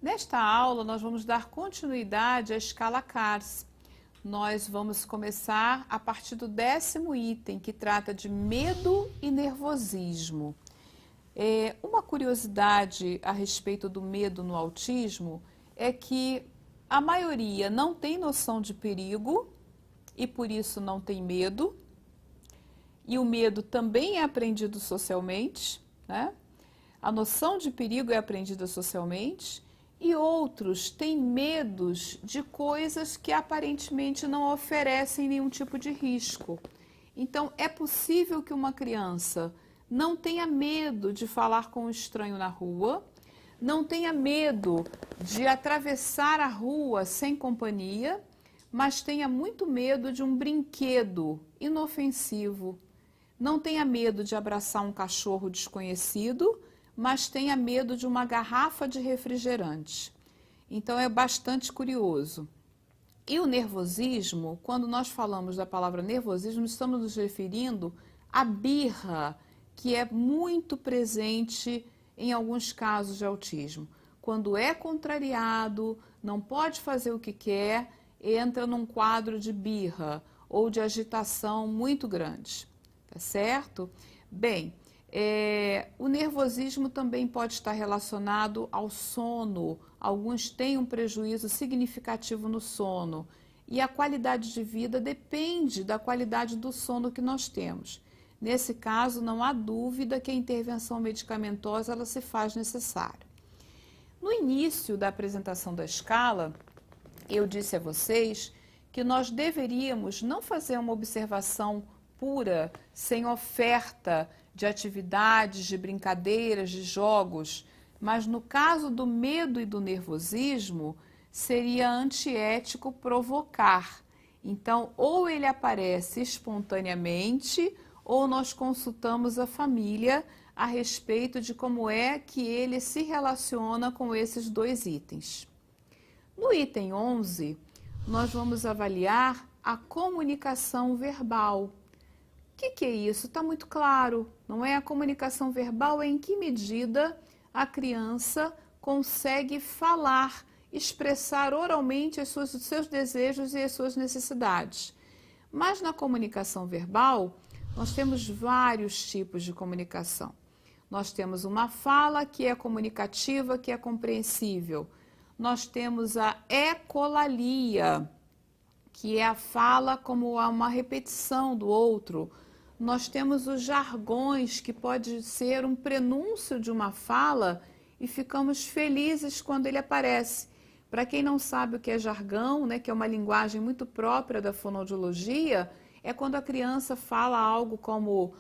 Nesta aula, nós vamos dar continuidade à escala CARS. Nós vamos começar a partir do 10º item, que trata de medo e nervosismo. Uma curiosidade a respeito do medo no autismo é que a maioria não tem noção de perigo e por isso não tem medo. E o medo também é aprendido socialmente, né? A noção de perigo é aprendida socialmente. E outros têm medos de coisas que aparentemente não oferecem nenhum tipo de risco. Então, é possível que uma criança não tenha medo de falar com um estranho na rua, não tenha medo de atravessar a rua sem companhia, mas tenha muito medo de um brinquedo inofensivo. Não tenha medo de abraçar um cachorro desconhecido, mas tenha medo de uma garrafa de refrigerante. Então, é bastante curioso. E o nervosismo, quando nós falamos da palavra nervosismo, estamos nos referindo à birra, que é muito presente em alguns casos de autismo. Quando é contrariado, não pode fazer o que quer, entra num quadro de birra ou de agitação muito grande. Tá certo? Bem, o nervosismo também pode estar relacionado ao sono. Alguns têm um prejuízo significativo no sono. E a qualidade de vida depende da qualidade do sono que nós temos. Nesse caso, não há dúvida que a intervenção medicamentosa ela se faz necessária. No início da apresentação da escala, eu disse a vocês que nós deveríamos não fazer uma observação pura, sem oferta de atividades, de brincadeiras, de jogos, mas no caso do medo e do nervosismo, seria antiético provocar. Então, ou ele aparece espontaneamente, ou nós consultamos a família a respeito de como é que ele se relaciona com esses dois itens. No item 11, nós vamos avaliar a comunicação verbal. O que é isso? Está muito claro, não é? A comunicação verbal é em que medida a criança consegue falar, expressar oralmente os seus desejos e as suas necessidades. Mas na comunicação verbal, nós temos vários tipos de comunicação. Nós temos uma fala que é comunicativa, que é compreensível. Nós temos a ecolalia, que é a fala como uma repetição do outro. Nós temos os jargões, que pode ser um prenúncio de uma fala e ficamos felizes quando ele aparece. Para quem não sabe o que é jargão, né, que é uma linguagem muito própria da fonoaudiologia, é quando a criança fala algo como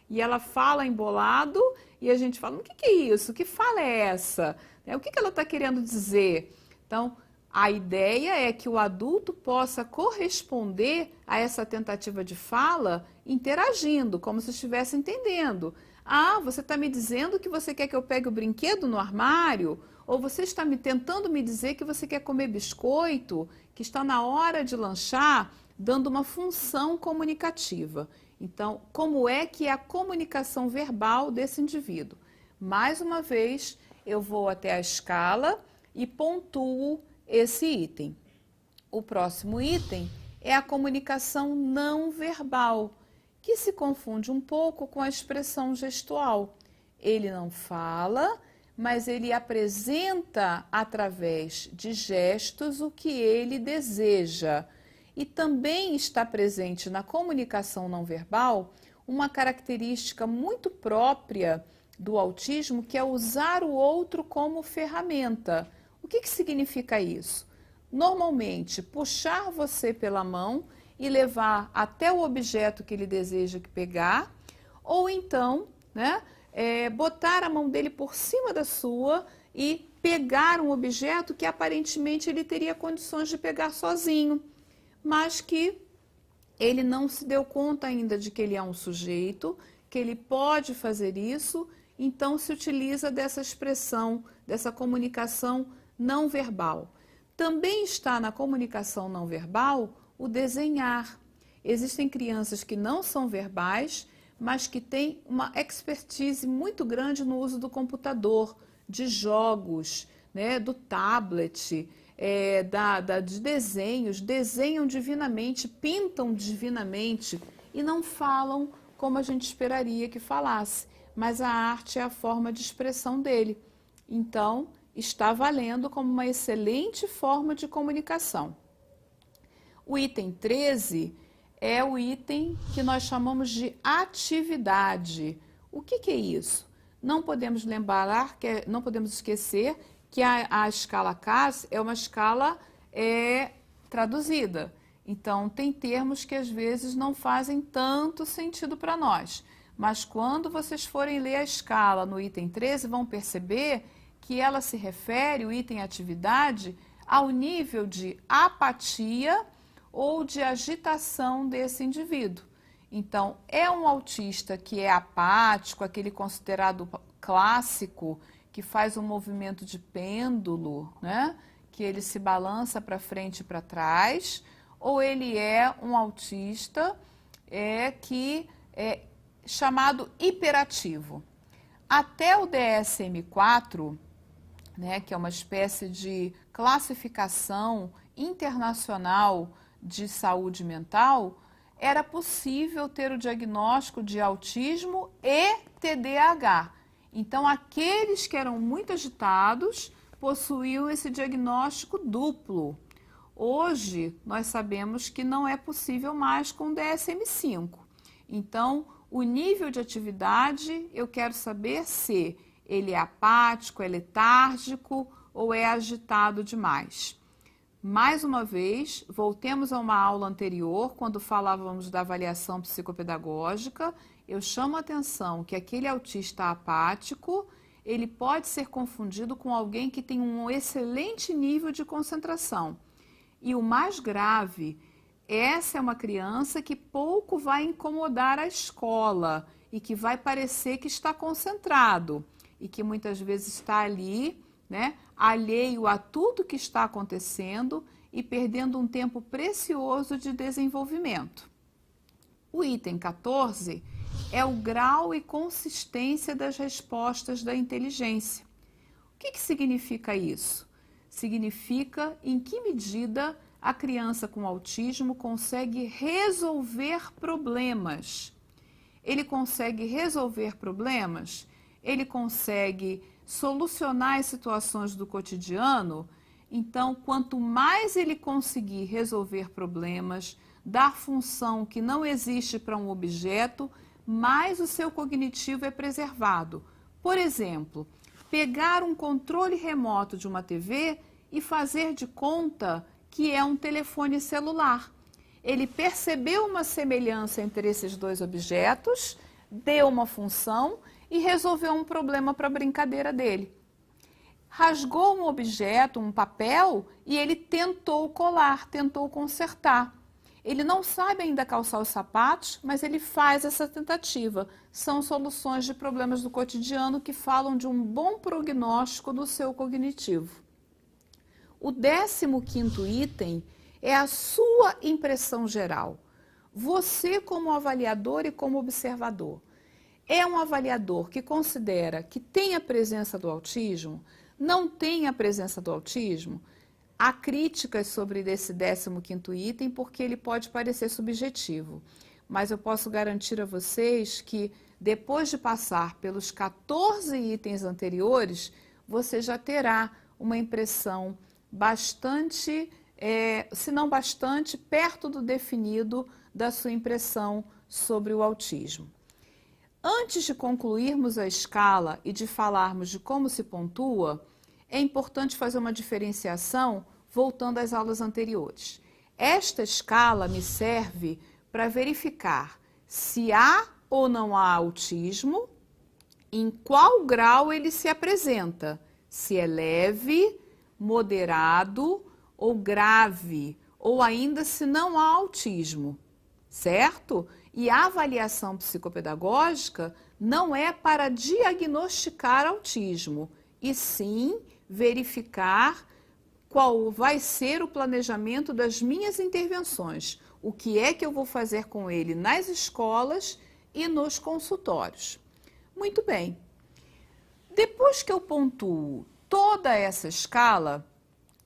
e ela fala embolado e a gente fala, o que é isso? Que fala é essa? O que ela está querendo dizer? Então, a ideia é que o adulto possa corresponder a essa tentativa de fala interagindo, como se estivesse entendendo. Ah, você está me dizendo que você quer que eu pegue o brinquedo no armário? Ou você está tentando me dizer que você quer comer biscoito, que está na hora de lanchar, dando uma função comunicativa. Então, como é que é a comunicação verbal desse indivíduo? Mais uma vez, eu vou até a escala e pontuo esse item. O próximo item é a comunicação não verbal, que se confunde um pouco com a expressão gestual. Ele não fala, mas ele apresenta através de gestos o que ele deseja. E também está presente na comunicação não verbal uma característica muito própria do autismo, que é usar o outro como ferramenta. O que significa isso? Normalmente, puxar você pela mão e levar até o objeto que ele deseja pegar, ou então, né, botar a mão dele por cima da sua e pegar um objeto que aparentemente ele teria condições de pegar sozinho, mas que ele não se deu conta ainda de que ele é um sujeito, que ele pode fazer isso, então se utiliza dessa expressão, dessa comunicação não verbal. Também está na comunicação não verbal o desenhar. Existem crianças que não são verbais, mas que tem uma expertise muito grande no uso do computador, de jogos, né, do tablet, de desenhos, desenham divinamente, pintam divinamente e não falam como a gente esperaria que falasse, mas a arte é a forma de expressão dele. Então, está valendo como uma excelente forma de comunicação. O item 13 é o item que nós chamamos de atividade. O que é isso? Não podemos lembrar, não podemos esquecer que a escala CAS é uma escala traduzida. Então, tem termos que às vezes não fazem tanto sentido para nós. Mas quando vocês forem ler a escala no item 13, vão perceber que ela se refere, o item atividade, ao nível de apatia ou de agitação desse indivíduo. Então, é um autista que é apático, aquele considerado clássico, que faz um movimento de pêndulo, né? Que ele se balança para frente e para trás, ou ele é um autista que é chamado hiperativo. Até o DSM-4, né, que é uma espécie de classificação internacional de saúde mental, era possível ter o diagnóstico de autismo e TDAH. Então, aqueles que eram muito agitados possuíam esse diagnóstico duplo. Hoje, nós sabemos que não é possível mais com o DSM-5. Então, o nível de atividade, eu quero saber se ele é apático, é letárgico ou é agitado demais. Mais uma vez, voltemos a uma aula anterior, quando falávamos da avaliação psicopedagógica. Eu chamo a atenção que aquele autista apático, ele pode ser confundido com alguém que tem um excelente nível de concentração. E o mais grave, essa é uma criança que pouco vai incomodar a escola e que vai parecer que está concentrado e que muitas vezes está ali, né, alheio a tudo que está acontecendo e perdendo um tempo precioso de desenvolvimento. O item 14 é o grau e consistência das respostas da inteligência. O que significa isso? Significa em que medida a criança com autismo consegue resolver problemas. Ele consegue resolver problemas? Ele consegue solucionar as situações do cotidiano? Então, quanto mais ele conseguir resolver problemas, dar função que não existe para um objeto, mais o seu cognitivo é preservado. Por exemplo, pegar um controle remoto de uma TV e fazer de conta que é um telefone celular. Ele percebeu uma semelhança entre esses dois objetos, deu uma função e resolveu um problema para a brincadeira dele. Rasgou um objeto, um papel, e ele tentou colar, tentou consertar. Ele não sabe ainda calçar os sapatos, mas ele faz essa tentativa. São soluções de problemas do cotidiano que falam de um bom prognóstico do seu cognitivo. O 15º item é a sua impressão geral. Você como avaliador e como observador. É um avaliador que considera que tem a presença do autismo? Não tem a presença do autismo? Há críticas sobre esse 15º item porque ele pode parecer subjetivo. Mas eu posso garantir a vocês que depois de passar pelos 14 itens anteriores, você já terá uma impressão bastante, se não bastante, perto do definido da sua impressão sobre o autismo. Antes de concluirmos a escala e de falarmos de como se pontua, é importante fazer uma diferenciação voltando às aulas anteriores. Esta escala me serve para verificar se há ou não há autismo, em qual grau ele se apresenta, se é leve, moderado ou grave, ou ainda se não há autismo, certo? E a avaliação psicopedagógica não é para diagnosticar autismo, e sim verificar qual vai ser o planejamento das minhas intervenções, o que é que eu vou fazer com ele nas escolas e nos consultórios. Muito bem. Depois que eu pontuo toda essa escala,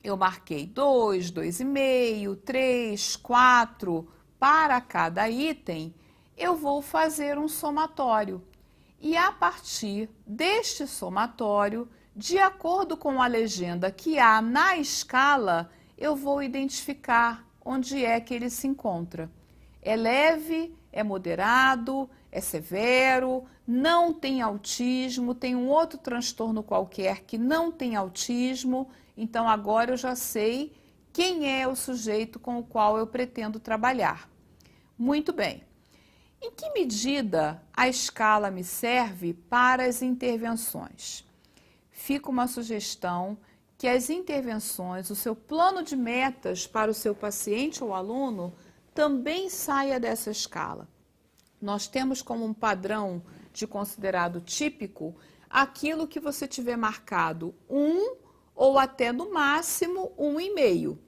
eu marquei 2, 2,5, 3, 4 para cada item, eu vou fazer um somatório. E a partir deste somatório, de acordo com a legenda que há na escala, eu vou identificar onde é que ele se encontra. É leve, é moderado, é severo, não tem autismo, tem um outro transtorno qualquer que não tem autismo, então agora eu já sei quem é o sujeito com o qual eu pretendo trabalhar. Muito bem. Em que medida a escala me serve para as intervenções? Fica uma sugestão que as intervenções, o seu plano de metas para o seu paciente ou aluno também saia dessa escala. Nós temos como um padrão de considerado típico aquilo que você tiver marcado 1 ou até no máximo 1,5.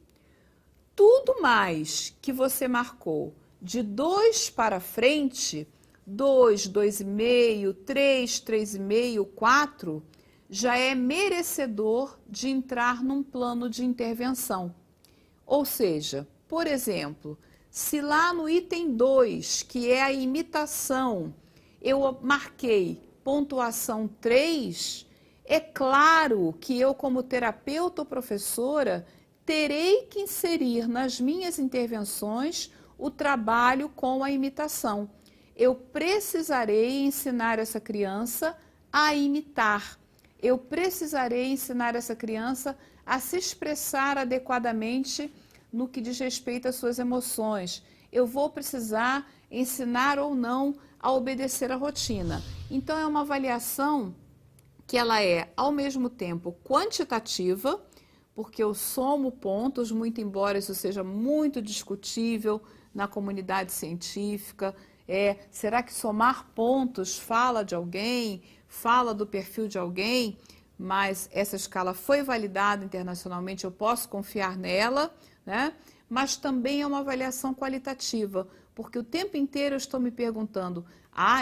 Tudo mais que você marcou de 2 para frente, 2, 2,5, 3, 3,5, 4, já é merecedor de entrar num plano de intervenção. Ou seja, por exemplo, se lá no item 2, que é a imitação, eu marquei pontuação 3, é claro que eu, como terapeuta ou professora, terei que inserir nas minhas intervenções o trabalho com a imitação. Eu precisarei ensinar essa criança a imitar. Eu precisarei ensinar essa criança a se expressar adequadamente no que diz respeito às suas emoções. Eu vou precisar ensinar ou não a obedecer a rotina. Então, é uma avaliação que ela é, ao mesmo tempo, quantitativa, porque eu somo pontos, muito embora isso seja muito discutível na comunidade científica. Será que somar pontos fala de alguém, fala do perfil de alguém? Mas essa escala foi validada internacionalmente, eu posso confiar nela, né? Mas também é uma avaliação qualitativa, porque o tempo inteiro eu estou me perguntando,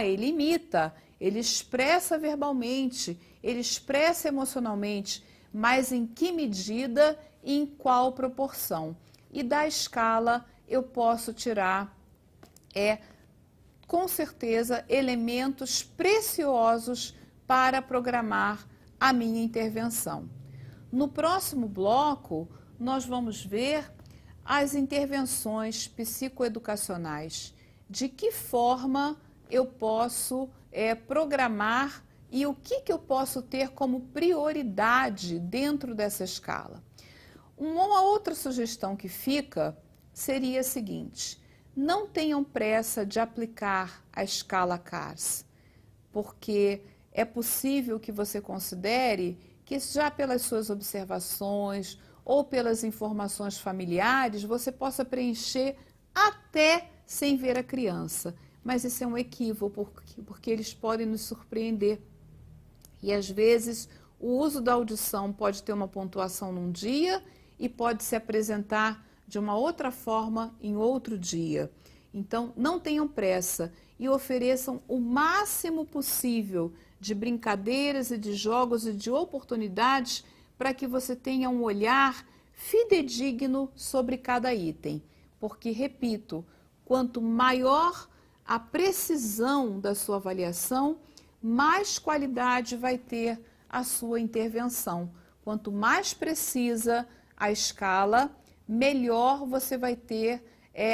ele imita, ele expressa verbalmente, ele expressa emocionalmente, mas em que medida e em qual proporção? E da escala eu posso tirar, com certeza, elementos preciosos para programar a minha intervenção. No próximo bloco, nós vamos ver as intervenções psicoeducacionais. De que forma eu posso programar e o que eu posso ter como prioridade dentro dessa escala. Uma outra sugestão que fica seria a seguinte: não tenham pressa de aplicar a escala CARS, porque é possível que você considere que já pelas suas observações ou pelas informações familiares você possa preencher até sem ver a criança. Mas esse é um equívoco, porque eles podem nos surpreender. E às vezes o uso da audição pode ter uma pontuação num dia e pode se apresentar de uma outra forma em outro dia. Então, não tenham pressa e ofereçam o máximo possível de brincadeiras e de jogos e de oportunidades para que você tenha um olhar fidedigno sobre cada item. Porque, repito, quanto maior a precisão da sua avaliação, mais qualidade vai ter a sua intervenção. Quanto mais precisa a escala, melhor você vai ter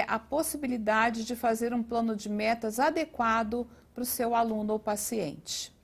a possibilidade de fazer um plano de metas adequado para o seu aluno ou paciente.